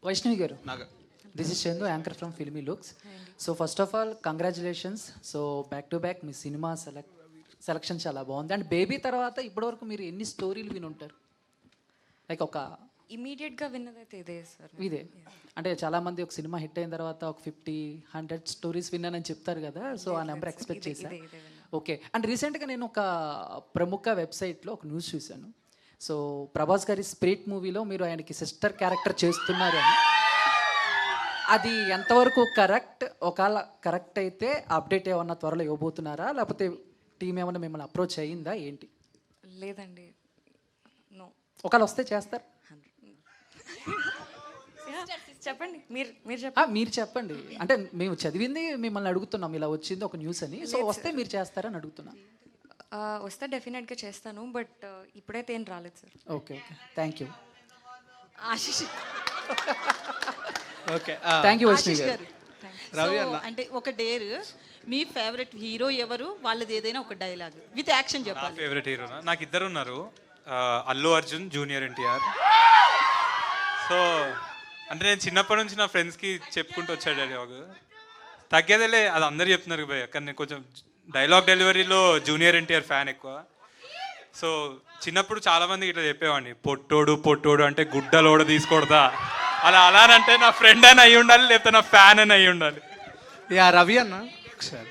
వైష్ణవి గారు, నాకు this is Chandu, anchor from filmy looks. So first of all congratulations. So back to back me cinema selection చాలా బాగుంది. And baby తర్వాత ఇప్పటివరకు మీరు ఎన్ని స్టోరీలు విని ఉంటారు? లైక్ ఒక ఇమీడియట్గా విన్నదైతే ఇదే సార్. ఇదే అంటే చాలామంది ఒక సినిమా హిట్ అయిన తర్వాత ఒక 50-100 స్టోరీస్ విన్నానని చెప్తారు కదా, సో ఆ నెంబర్ ఎక్స్పెక్ట్ చేశాను. ఓకే. అండ్ రీసెంట్గా నేను ఒక ప్రముఖ వెబ్సైట్లో ఒక న్యూస్ చూశాను. సో ప్రభాస్ గారి స్పిరిట్ మూవీలో మీరు ఆయనకి సిస్టర్ క్యారెక్టర్ చేస్తున్నారు అని. అది ఎంతవరకు కరెక్ట్? ఒకవేళ కరెక్ట్ అయితే అప్డేట్ ఏమన్నా త్వరలో ఇవ్వబోతున్నారా, లేకపోతే టీం ఏమన్నా మిమ్మల్ని అప్రోచ్ అయ్యిందా ఏంటి? లేదండి, నో. ఒకవేళ వస్తే చేస్తారు? చెప్పండి, మీరు చెప్పండి. మీరు చెప్పండి. అంటే మేము చదివింది మిమ్మల్ని అడుగుతున్నాం, ఇలా వచ్చింది ఒక న్యూస్ అని. సో వస్తే మీరు చేస్తారని అడుగుతున్నాం. వస్తే డెఫినెట్గా చేస్తాను, బట్ ఇప్పుడైతే ఏం రాలేదు sir. Okay okay, thank you. Ashish okay. Thank you Vaishnavi గారు. రవి అన్న, అంటే ఒక డేర్, మీ ఫేవరెట్ హీరో ఎవరు, వాళ్ళది ఏదైనా ఒక డైలాగ్ విత్ యాక్షన్ నా చెప్పాలి. ఫేవరెట్ హీరోనా? నాకు ఇద్దరు ఉన్నారు, అల్లు అర్జున్, జూనియర్ ఎన్టీఆర్. సో అంటే నేను చిన్నప్పటి నుంచి నా ఫ్రెండ్స్కి చెప్పుకుంటూ వచ్చాడు డైలాగ్. తగ్గేదేలే, అది అందరు చెప్తున్నారు భయ్య, కానీ నేను కొంచెం డైలాగ్ డెలివరీలో జూనియర్ ఎన్టీఆర్ ఫ్యాన్ ఎక్కువ. సో చిన్నప్పుడు చాలామందికి ఇట్లా చెప్పేవాడిని, పొట్టోడు పొట్టోడు అంటే గుడ్డలోడ తీసుకోడదా, అలానంటే నా ఫ్రెండ్ అని అయి ఉండాలి, లేకపోతే నా ఫ్యాన్ అని అయి ఉండాలి. యా రవి అన్న ఒకసారి